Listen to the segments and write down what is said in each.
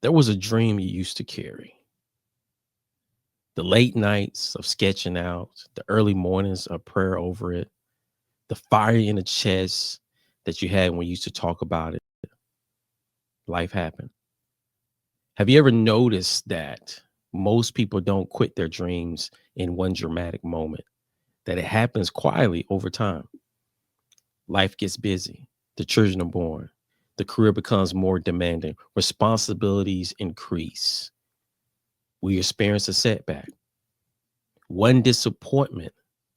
There was a dream you used to carry. The late nights of sketching out, the early mornings of prayer over it, the fire in the chest that you had when you used to talk about it. Life happened. Have you ever noticed that most people don't quit their dreams in one dramatic moment? That it happens quietly over time. Life gets busy. The children are born. The career becomes more demanding. Responsibilities increase. We experience a setback. One disappointment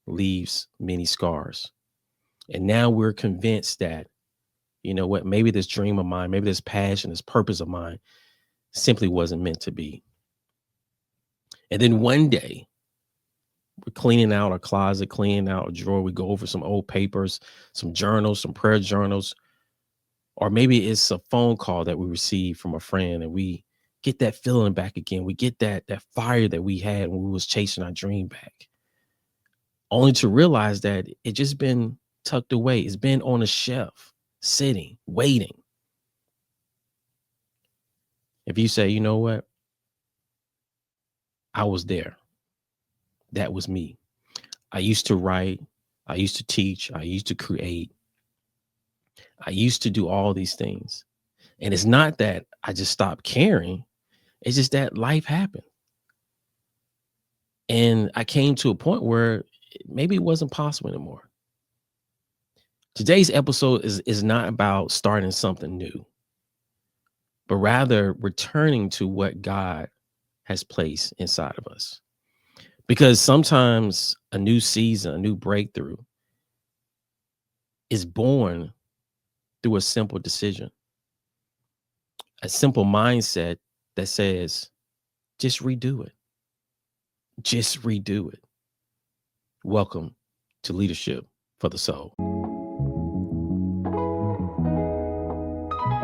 leaves many scars. And now we're convinced that, you know what, maybe this dream of mine, maybe this passion, this purpose of mine simply wasn't meant to be. And then one day, we're cleaning out our closet, cleaning out a drawer. We go over some old papers, some journals, some prayer journals, or maybe it's a phone call that we received from a friend, and we get that feeling back again. We get that fire that we had when we was chasing our dream back, only to realize that it just been tucked away. It's been on a shelf, sitting, waiting. If you say, you know what, I was there. That was me. I used to write. I used to teach. I used to create. I used to do all these things. And it's not that I just stopped caring. It's just that life happened. And I came to a point where maybe it wasn't possible anymore. Today's episode is not about starting something new, but rather returning to what God has placed inside of us. Because sometimes a new season, a new breakthrough is born through a simple decision, a simple mindset that says, just redo it. Just redo it. Welcome to Leadership for the Soul.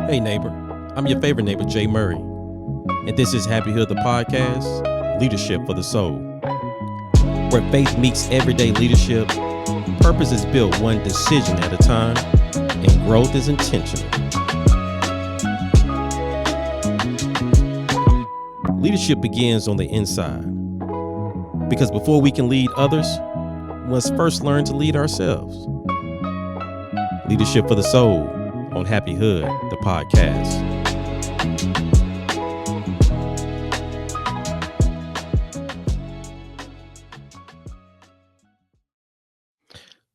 Hey, neighbor. I'm your favorite neighbor, Jay Murray. And this is Happy Hood, the podcast, Leadership for the Soul, where faith meets everyday leadership, purpose is built one decision at a time, and growth is intentional. Leadership begins on the inside, because before we can lead others, we must first learn to lead ourselves. Leadership for the Soul on Happy Hood, the podcast.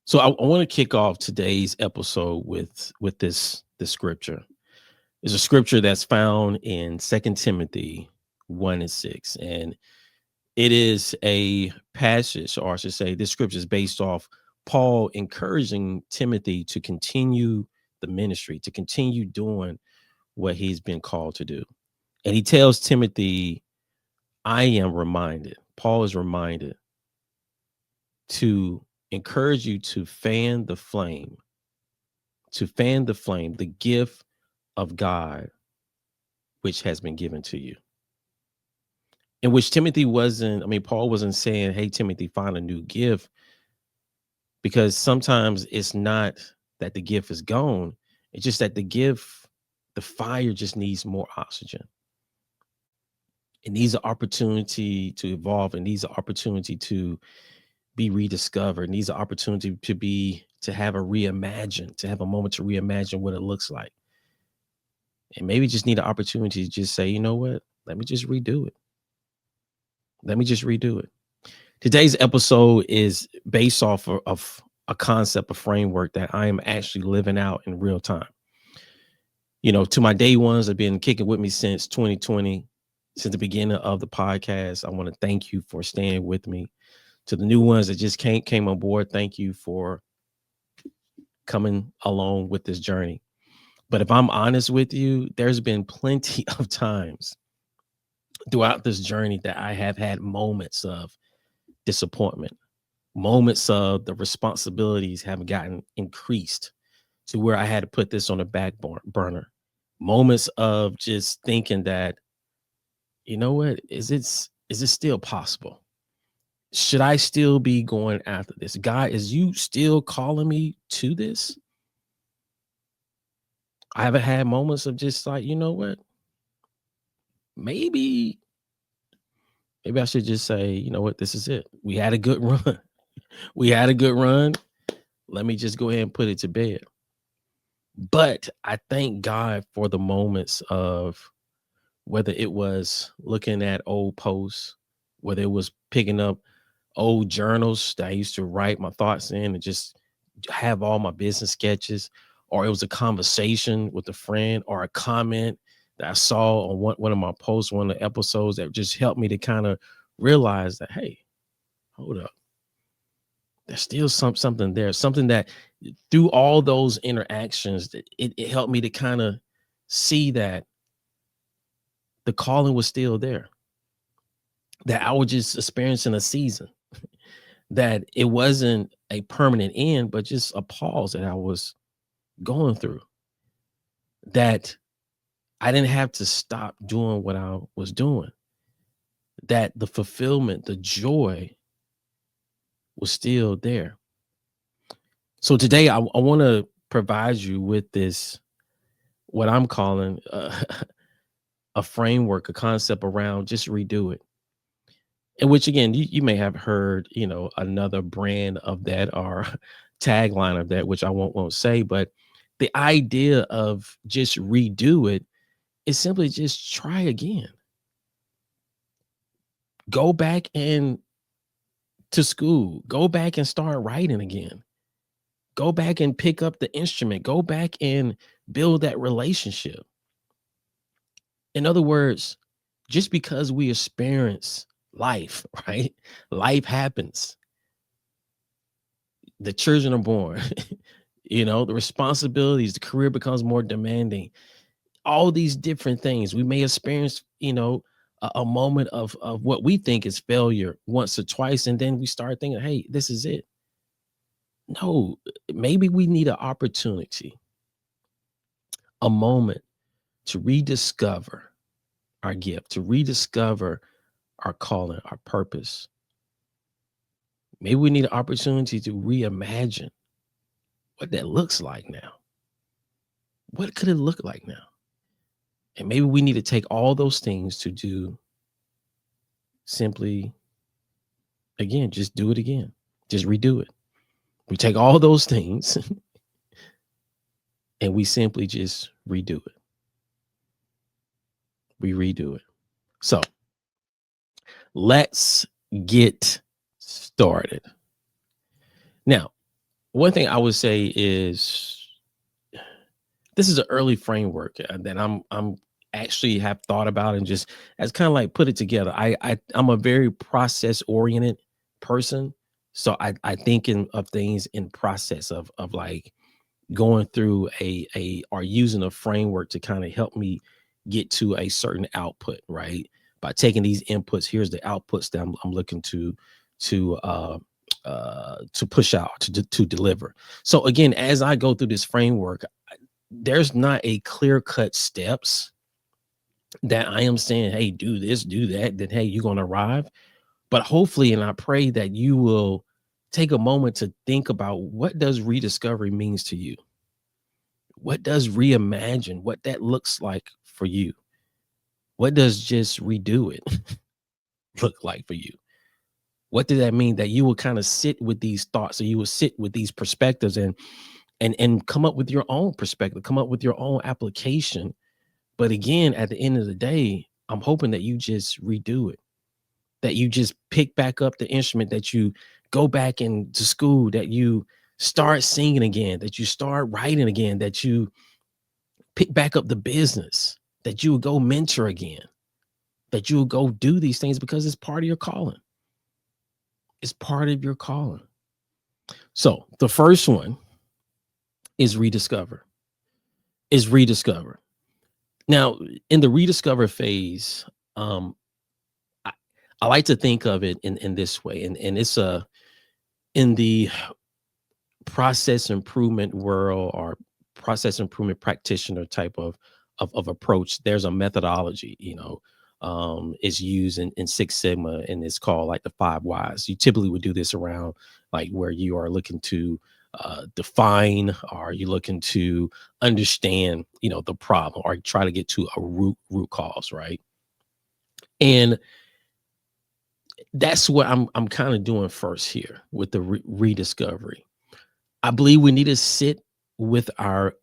So I want to kick off today's episode with this scripture. It's a scripture that's found in 2 Timothy 1:6. And it is a passage, or I should say, this scripture is based off Paul encouraging Timothy to continue the ministry, to continue doing what he's been called to do. And he tells Timothy, I am reminded, Paul is reminded to encourage you to fan the flame, the gift of God, which has been given to you. In which Paul wasn't saying, hey, Timothy, find a new gift, because sometimes it's not that the gift is gone. It's just that the fire just needs more oxygen. It needs an opportunity to evolve. It needs an opportunity to be rediscovered. It needs an opportunity to have a reimagine, to have a moment to reimagine what it looks like. And maybe just need an opportunity to just say, you know what, let me just redo it. Today's episode is based off of a concept, a framework that I am actually living out in real time. You know, to my day ones that have been kicking with me since 2020, since the beginning of the podcast, I want to thank you for staying with me. To the new ones that just came on board, thank you for coming along with this journey. But if I'm honest with you, there's been plenty of times throughout this journey that I have had moments of disappointment, moments of the responsibilities have gotten increased to where I had to put this on the back burner, moments of just thinking that, you know what, is it still possible? Should I still be going after this? God, is you still calling me to this? I haven't had moments of just like, you know what? maybe maybe I should just say, you know what, this is it. We had a good run. We had a good run. Let me just go ahead and put it to bed. But I thank God for the moments of whether it was looking at old posts, whether it was picking up old journals that I used to write my thoughts in and just have all my business sketches, or it was a conversation with a friend or a comment that I saw on one of my posts, one of the episodes that just helped me to kind of realize that, hey, hold up, there's still something there, something that through all those interactions, that it helped me to kind of see that the calling was still there, that I was just experiencing a season, that it wasn't a permanent end, but just a pause that I was going through, that I didn't have to stop doing what I was doing, that the fulfillment, the joy was still there. So today I want to provide you with this, what I'm calling a framework, a concept around just redo it. In which again, you may have heard, another brand of that or tagline of that, which I won't say, but the idea of just redo it is simply just try again. Go back and to school, go back and start writing again. Go back and pick up the instrument, go back and build that relationship. In other words, just because we experience life, right? Life happens. The children are born, the responsibilities, the career becomes more demanding. All these different things. We may experience, a moment of what we think is failure once or twice, and then we start thinking, hey, this is it. No, maybe we need an opportunity, a moment to rediscover our gift, to rediscover our calling, our purpose. Maybe we need an opportunity to reimagine what that looks like now. What could it look like now? And maybe we need to take all those things to do simply again, just do it again. Just redo it. We take all those things and we simply just redo it. We redo it. So let's get started. Now, one thing I would say is this is an early framework that I'm actually have thought about and just as kind of like put it together. I'm a very process oriented person, so I think of things in process of like going through a or using a framework to kind of help me get to a certain output, right? By taking these inputs, here's the outputs that I'm looking to to push out to deliver. So again, as I go through this framework, there's not a clear cut steps that I am saying, hey, do this, do that, then hey, you're gonna arrive. But hopefully, and I pray that you will take a moment to think about what does rediscovery means to you. What does reimagine, what that looks like for you? What does just redo it look like for you? What does that mean, that you will kind of sit with these thoughts, or you will sit with these perspectives and come up with your own perspective, come up with your own application. But again, at the end of the day, I'm hoping that you just redo it, that you just pick back up the instrument, that you go back into school, that you start singing again, that you start writing again, that you pick back up the business, that you will go mentor again, that you will go do these things because it's part of your calling. It's part of your calling. So the first one is rediscover. Is rediscover. Now, in the rediscover phase, um, I, I like to think of it in this way, and it's in the process improvement world or process improvement practitioner type of approach. There's a methodology, is used in Six Sigma, and it's called like the 5 whys. You typically would do this around like where you are looking to define, or you're looking to understand, the problem, or try to get to a root cause, right? And that's what I'm kind of doing first here with the rediscovery. I believe we need to sit with our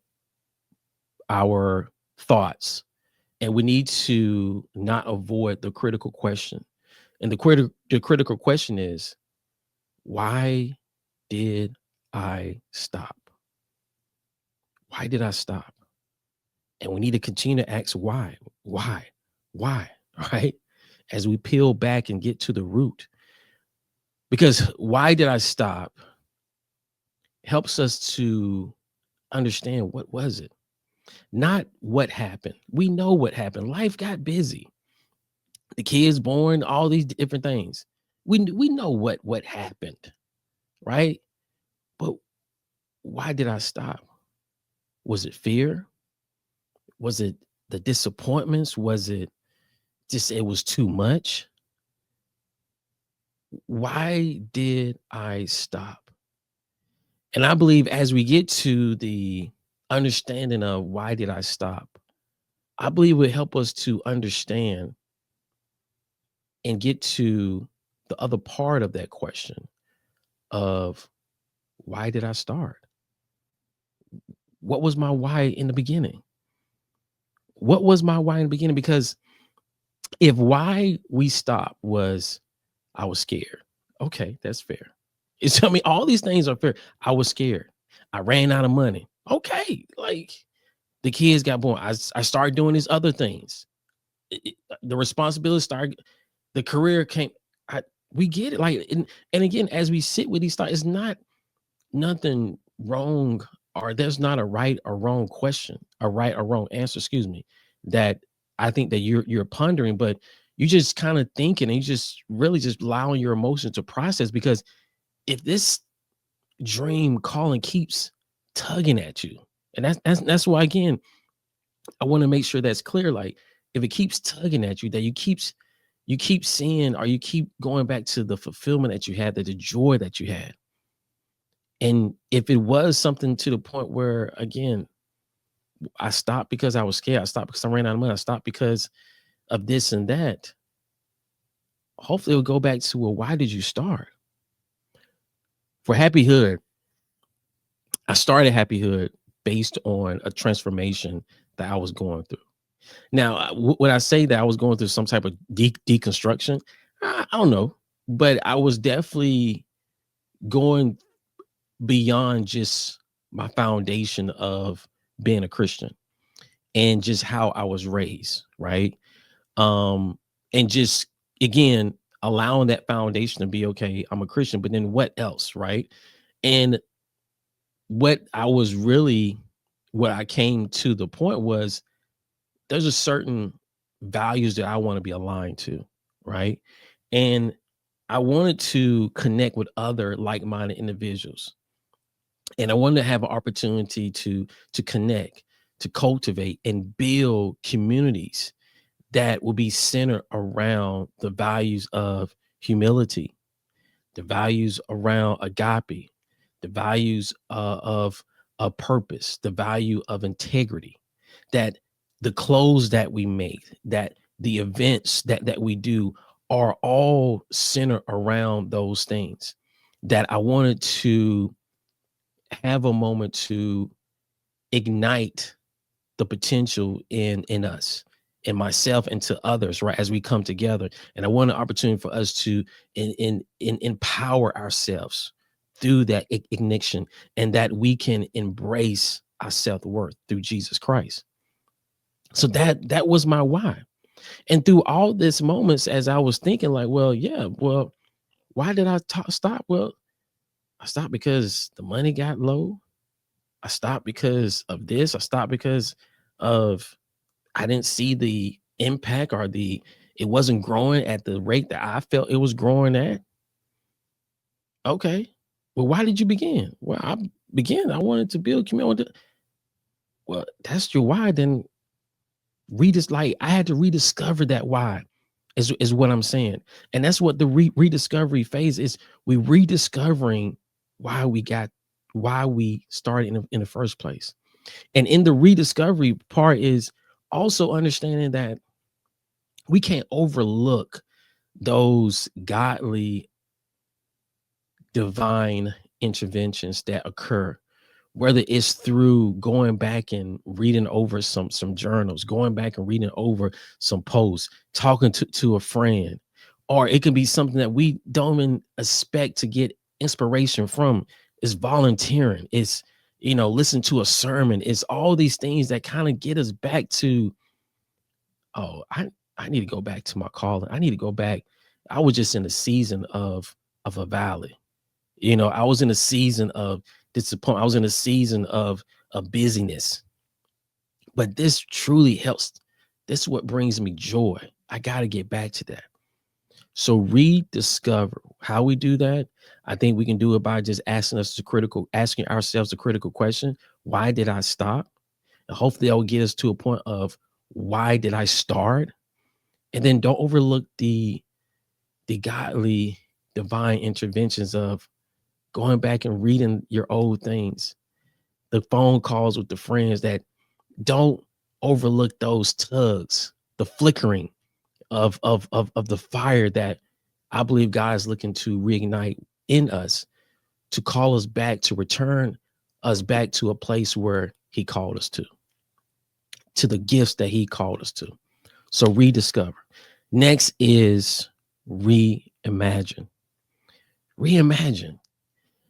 thoughts, and we need to not avoid the critical question. And the critical question is, why did I stop? Why did I stop? And we need to continue to ask why, right? As we peel back and get to the root. Because why did I stop helps us to understand what was it, not what happened. We know what happened. Life got busy. The kids born, all these different things. We know what happened, right? But why did I stop? Was it fear? Was it the disappointments? Was it just it was too much? Why did I stop? And I believe as we get to the understanding of why did I stop, I believe it will help us to understand and get to the other part of that question of why did I start? What was my why in the beginning? What was my why in the beginning? Because if why we stopped was I was scared, okay, that's fair. It's, I mean, all these things are fair. I was scared. I ran out of money. Okay, like the kids got born. I started doing these other things. The responsibility started. The career came. I We get it. Like and again, as we sit with these thoughts, it's not nothing wrong, or there's not a right or wrong question, a right or wrong answer, excuse me, that I think that you're pondering, but you just kind of thinking and you just really just allowing your emotions to process. Because if this dream calling keeps tugging at you, and that's why again, I want to make sure that's clear. Like if it keeps tugging at you, that you keep seeing, or you keep going back to the fulfillment that you had, that the joy that you had. And if it was something to the point where, again, I stopped because I was scared, I stopped because I ran out of money, I stopped because of this and that, hopefully it'll go back to, well, why did you start? For Happy Hood, I started Happy Hood based on a transformation that I was going through. Now, would I say that I was going through some type of deconstruction? I don't know, but I was definitely going beyond just my foundation of being a Christian and just how I was raised, right? And just again, allowing that foundation to be okay, I'm a Christian, but then what else, right? And what I was really, what I came to the point was there's a certain values that I want to be aligned to, right? And I wanted to connect with other like-minded individuals. And I wanted to have an opportunity to connect, to cultivate and build communities that will be centered around the values of humility, the values around agape, the values of a purpose, the value of integrity, that the clothes that we make, that the events that we do are all centered around those things. That I wanted to have a moment to ignite the potential in us, in myself, and to others, right? As we come together, and I want an opportunity for us to empower ourselves through that ignition, and that we can embrace our self-worth through Jesus Christ. So that was my why. And through all this moments, as I was thinking, like, well, yeah, well, why did I stop? Well, I stopped because the money got low. I stopped because of this. I stopped because of I didn't see the impact, or it wasn't growing at the rate that I felt it was growing at. Okay. Well, why did you begin? Well, I wanted to build community. Well, that's your why. Then like I had to rediscover that why is what I'm saying. And that's what the rediscovery phase is. We rediscovering why we started in the first place. And in the rediscovery part is also understanding that we can't overlook those godly divine interventions that occur, whether it's through going back and reading over some journals, going back and reading over some posts, talking to a friend, or it can be something that we don't even expect to get inspiration from. It's volunteering, it's listen to a sermon, it's all these things that kind of get us back to, oh, I need to go back to my calling. I need to go back. I was just in a season of a valley. I was in a season of disappointment. I was in a season of busyness. But this truly helps. This is what brings me joy. I got to get back to that. So rediscover. How we do that, I think we can do it by just asking ourselves the critical question: why did I stop? And hopefully that will get us to a point of, why did I start? And then don't overlook the godly divine interventions of going back and reading your old things, the phone calls with the friends. That don't overlook those tugs, the flickering of the fire that I believe God is looking to reignite in us, to call us back, to return us back to a place where he called us to the gifts that he called us to. So rediscover. Next is reimagine. Reimagine.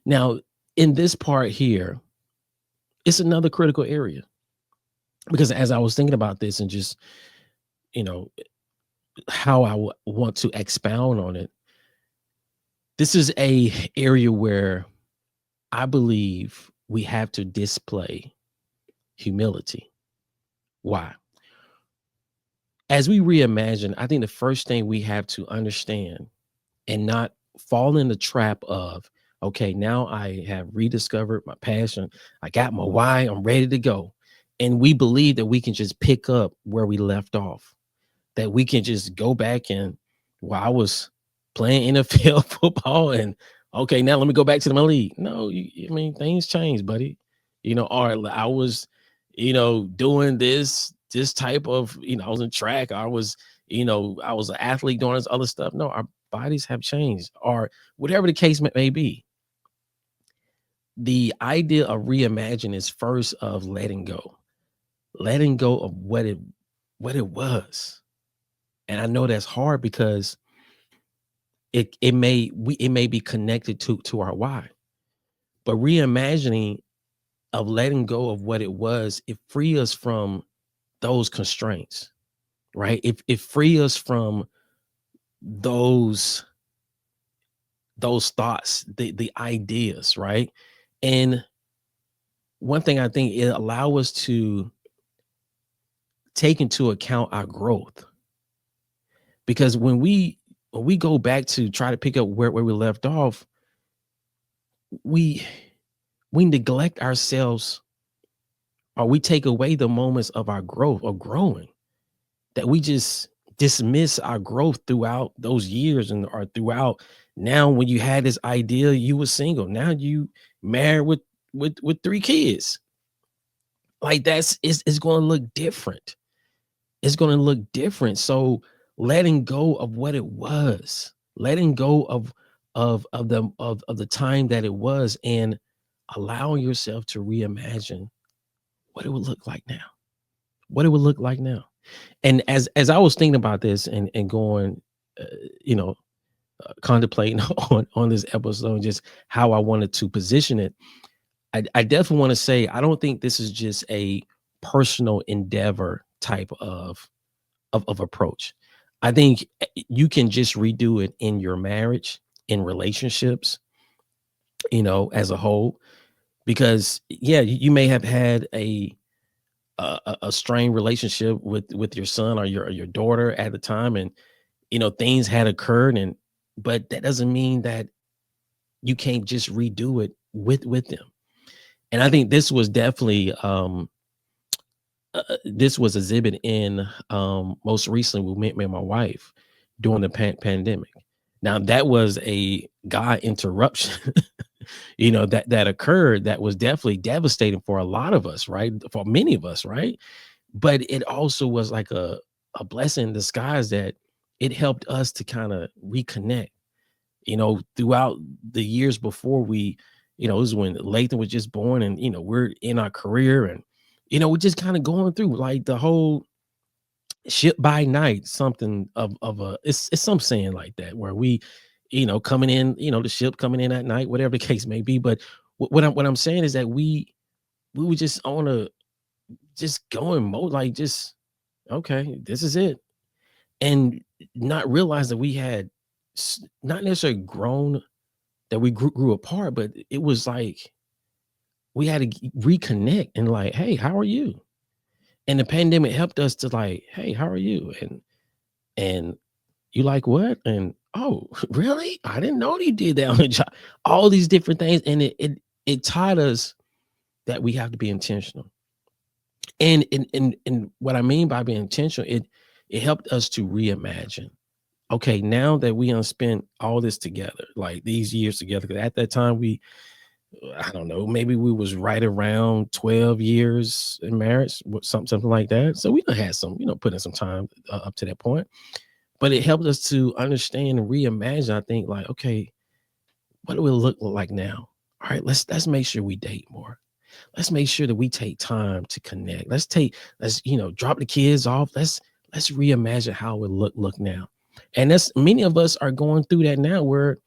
Now, in this part here, it's another critical area, because as I was thinking about this and just, you know, how I want to expound on it, this is a area where I believe we have to display humility. Why? As we reimagine, I think the first thing we have to understand and not fall in the trap of, okay, now I have rediscovered my passion. I got my why. I'm ready to go. And we believe that we can just pick up where we left off, that we can just go back and, well, I was playing NFL football and, okay, now let me go back to my league. No, I mean, things change, buddy. Or I was, doing this type of, I was in track. I was an athlete doing this other stuff. No, our bodies have changed, or whatever the case may be. The idea of reimagine is first of letting go of what it was. And I know that's hard because it may be connected to our why, but reimagining of letting go of what it was, it free us from those constraints, right? It free us from those thoughts, the ideas, right? And one thing I think, it allow us to take into account our growth, because when we go back to try to pick up where we left off, we we neglect ourselves, or we take away the moments of our growth, or growing, that we just dismiss our growth throughout those years, and or throughout. Now, when you had this idea, you were single, now you married with 3 kids. Like, it's going to look different. It's going to look different. So letting go of what it was, letting go of the time that it was, and allowing yourself to reimagine what it would look like now. What it would look like now. And as I was thinking about this and going, uh, you know, contemplating on this episode, just how I wanted to position it, I definitely want to say, I don't think this is just a personal endeavor type of approach. I think you can just redo it in your marriage, in relationships, as a whole, because yeah, you may have had a strained relationship with your son or your daughter at the time, and things had occurred, but that doesn't mean that you can't just redo it with them. And I think this was definitely this was exhibit in most recently with me and my wife during the pandemic. Now, that was a God interruption, that occurred, that was definitely devastating for a lot of us, right? For many of us, right? But it also was like a blessing in disguise that it helped us to kind of reconnect, throughout the years before it was when Lathan was just born, and, we're in our career, and, we're just kind of going through like the whole ship by night, something of a, it's some saying like that, where we, coming in, the ship coming in at night, whatever the case may be. But what I'm saying is that we were just on a, just going mode, like, just, okay, this is it. And not realize that we had not necessarily grown, that we grew apart, but it was like we had to reconnect and like, hey, how are you? And the pandemic helped us to like, hey, how are you? And you like what? And, oh, really? I didn't know you did that on the job. All these different things, and it taught us that we have to be intentional. And what I mean by being intentional, it helped us to reimagine. Okay, now that we done spent all this together, like these years together, 'cause at that time I don't know, maybe we was right around 12 years in marriage, something like that. So we done had some, put in some time up to that point. But it helped us to understand and reimagine. I think, like, okay, what do it look like now? All right, let's make sure we date more. Let's make sure that we take time to connect. Let's drop the kids off. Let's reimagine how it look now. And that's, many of us are going through that now, where,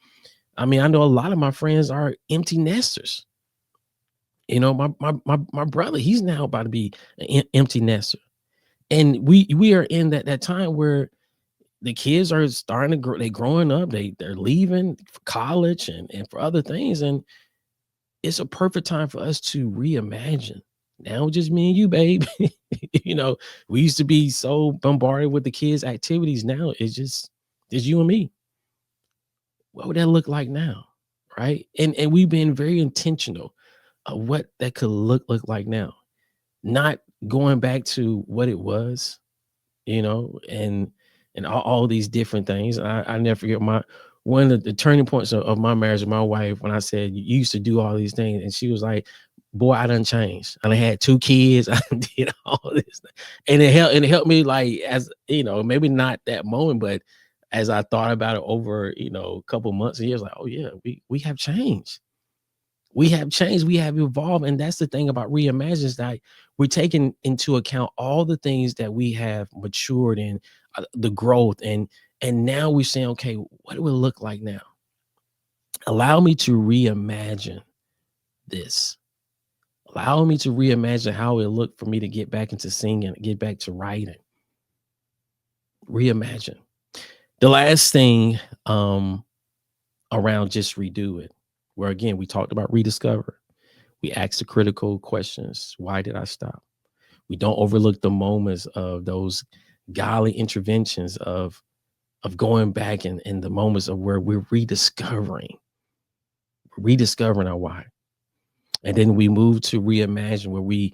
I mean, I know a lot of my friends are empty nesters. My brother, he's now about to be an empty nester. And we are in that time where the kids are starting to grow, they growing up, they're leaving for college and for other things. And it's a perfect time for us to reimagine. Now just me and you, babe. you know, we used to be so bombarded with the kids' activities. Now it's you and me. What would that look like now? Right. And we've been very intentional of what that could look like now. Not going back to what it was, and all these different things. I never forget one of the turning points of my marriage with my wife, when I said, you used to do all these things, and she was like, boy, I done changed. And I had two kids. I did all this. And it helped me, like, as maybe not that moment, but as I thought about it over, a couple months and years, like, oh yeah, we have changed. We have changed, we have evolved. And that's the thing about reimagine, is that we're taking into account all the things that we have matured in, the growth, and now we're saying, okay, what do it look like now? Allow me to reimagine this. Allow me to reimagine how it looked for me to get back into singing, get back to writing. Reimagine. The last thing, around just redo it, where again we talked about rediscover. We ask the critical questions. Why did I stop? We don't overlook the moments of those godly interventions of going back, and the moments of where we're rediscovering our why. And then we move to reimagine, where we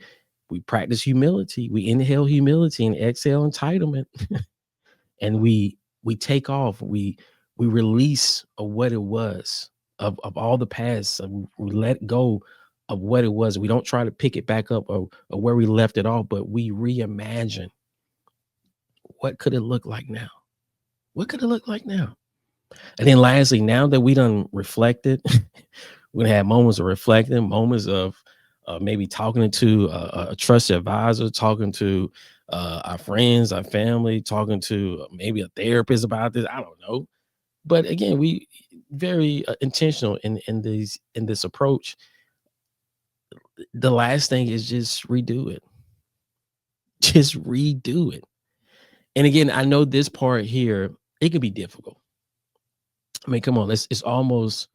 practice humility. We inhale humility and exhale entitlement. And we take off. We release of what it was, of all the past. We let go of what it was. We don't try to pick it back up, or where we left it off, but we reimagine, what could it look like now? What could it look like now? And then lastly, now that we done reflected, we're gonna have moments of reflecting, moments of maybe talking to a trusted advisor, talking to our friends, our family, talking to maybe a therapist about this. I don't know. But again, we very intentional in this approach. The last thing is just redo it. Just redo it. And again, I know this part here, it can be difficult. I mean, come on, it's almost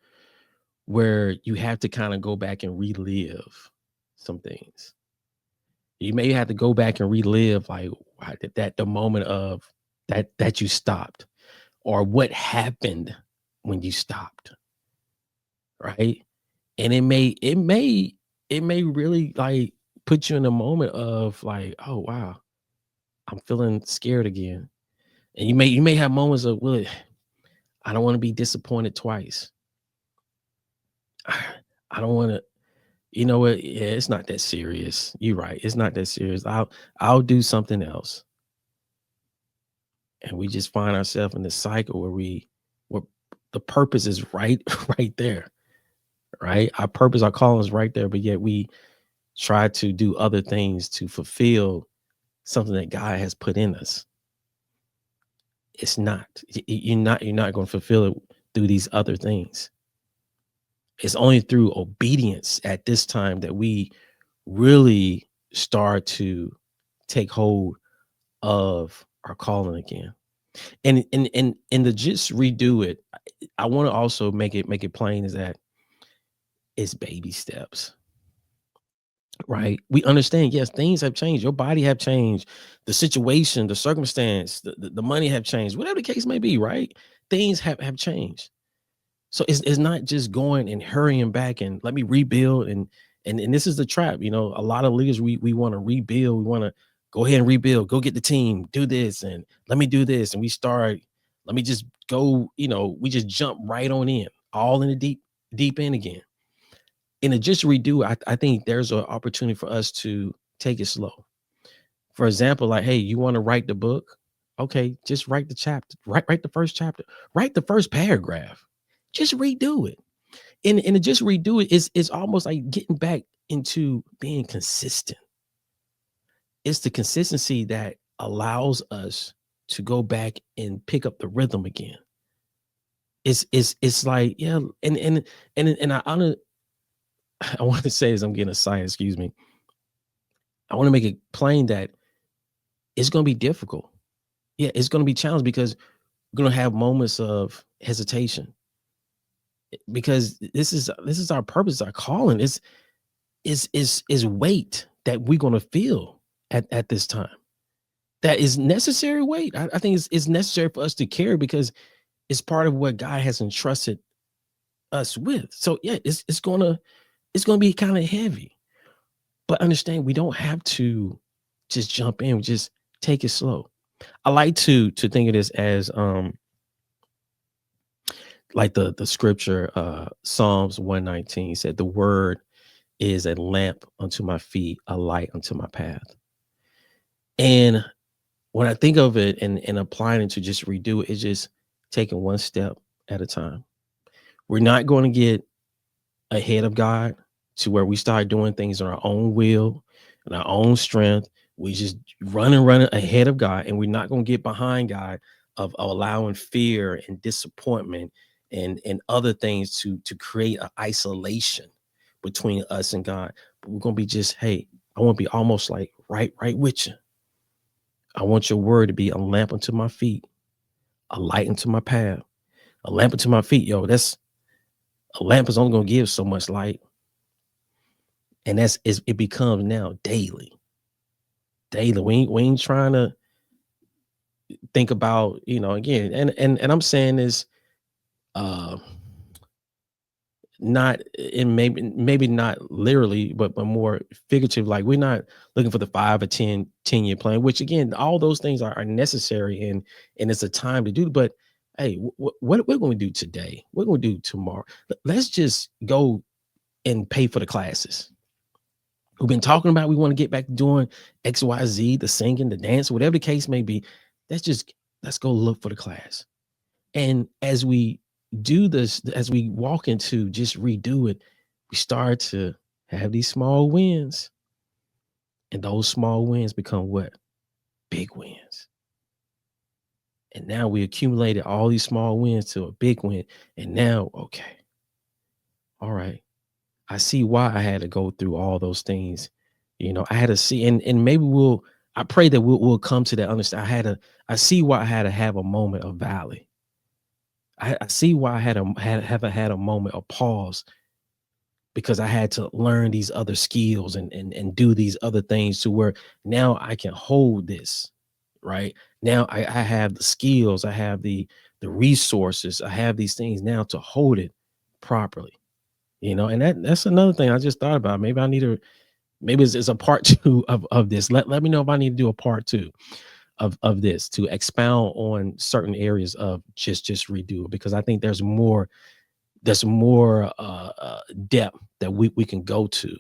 where you have to kind of go back and relive some things. You may have to go back and relive, like, why did that, the moment of that you stopped, or what happened when you stopped, right? And it may really, like, put you in a moment of like, oh wow, I'm feeling scared again. And you may have moments of, well, I don't want to be disappointed twice. I don't want to, you know what? Yeah, it's not that serious. You're right. It's not that serious. I'll do something else. and we just find ourselves in this cycle where the purpose is right right there, right? Our purpose, our calling is right there, but yet we try to do other things to fulfill something that God has put in us. It's not. You're not going to fulfill it through these other things. It's only through obedience at this time that we really start to take hold of our calling again. And to just redo it, I want to also make it plain is that it's baby steps, right? We understand, yes, things have changed. Your body have changed, the situation, the circumstance, the money have changed, whatever the case may be, right? Things have changed. So it's not just going and hurrying back and let me rebuild and this is the trap. A lot of leaders we want to rebuild, we want to go ahead and rebuild, go get the team, do this and let me do this. And we start, let me just go, we just jump right on in, all in the deep end again. And to just redo, I think there's an opportunity for us to take it slow. For example, like, hey, you want to write the book? Okay, just write the chapter, write the first chapter, write the first paragraph, just redo it. And to just redo it is almost like getting back into being consistent. It's the consistency that allows us to go back and pick up the rhythm again. It's like, yeah, and I honor I want to say as I'm getting a sign, excuse me. I want to make it plain that it's gonna be difficult. Yeah, it's gonna be challenged because we're gonna have moments of hesitation because this is our purpose, our calling. Is weight that we're gonna feel at this time. That is necessary weight. I think it's necessary for us to carry because it's part of what God has entrusted us with. So yeah, it's gonna be kind of heavy. But understand we don't have to just jump in, just take it slow. I like to think of this as like the scripture Psalms 119 said the word is a lamp unto my feet, a light unto my path. And when I think of it and applying it to just redo it, it's just taking one step at a time. We're not going to get ahead of God to where we start doing things on our own will and our own strength. We just running ahead of God, and we're not going to get behind God of allowing fear and disappointment and other things to create an isolation between us and God. But we're going to be just, hey, I want to be almost like right with you. I want your word to be a lamp unto my feet, a light unto my path, a lamp unto my feet. Yo, that's a lamp is only going to give so much light. And it becomes now daily. Daily. We ain't trying to think about, again, and I'm saying this uh not in maybe not literally, but more figurative. Like we're not looking for the 5 or 10-year plan, which again, all those things are necessary and it's a time to do. But hey, what we're going to do today, what we're going to do tomorrow. Let's just go and pay for the classes. We've been talking about we want to get back to doing XYZ, the singing, the dance, whatever the case may be. Let's go look for the class. And as we do this, as we walk into just redo it, we start to have these small wins. And those small wins become what? Big wins. And now we accumulated all these small wins to a big win. And now, okay, all right. I see why I had to go through all those things. I had to see, and maybe I pray that we'll come to that understand. I see why I had to have a moment of valley. I see why I had a moment of pause because I had to learn these other skills and do these other things to where now I can hold this, right? Now I have the skills, I have the resources, I have these things now to hold it properly. And that's another thing I just thought about. Maybe I need to, maybe it's a part two of this. Let me know if I need to do a part two of this to expound on certain areas of just redo it, because I think there's more depth that we can go to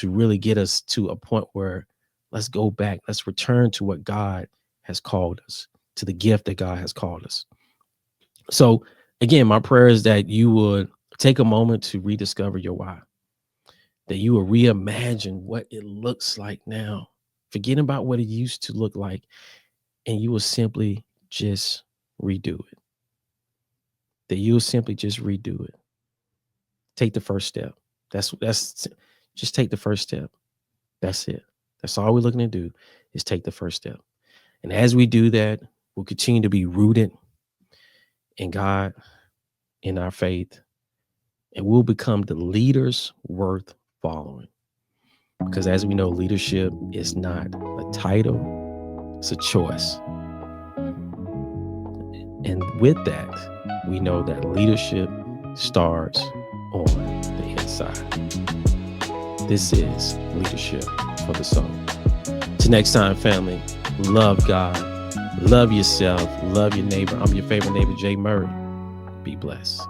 really get us to a point where let's go back, let's return to what God has called us. to the gift that God has called us. So again, my prayer is that you would take a moment to rediscover your why, that you will reimagine what it looks like now, forget about what it used to look like, and you will simply just redo it. That you will simply just redo it. Take the first step. That's just take the first step. That's it. That's all we're looking to do is take the first step. And as we do that, we'll continue to be rooted in God, in our faith, and we'll become the leaders worth following. Because as we know, leadership is not a title, it's a choice. And with that, we know that leadership starts on the inside. This is Leadership for the Soul. Till next time, family, love God, love yourself, love your neighbor. I'm your favorite neighbor, Jay Murray. Be blessed.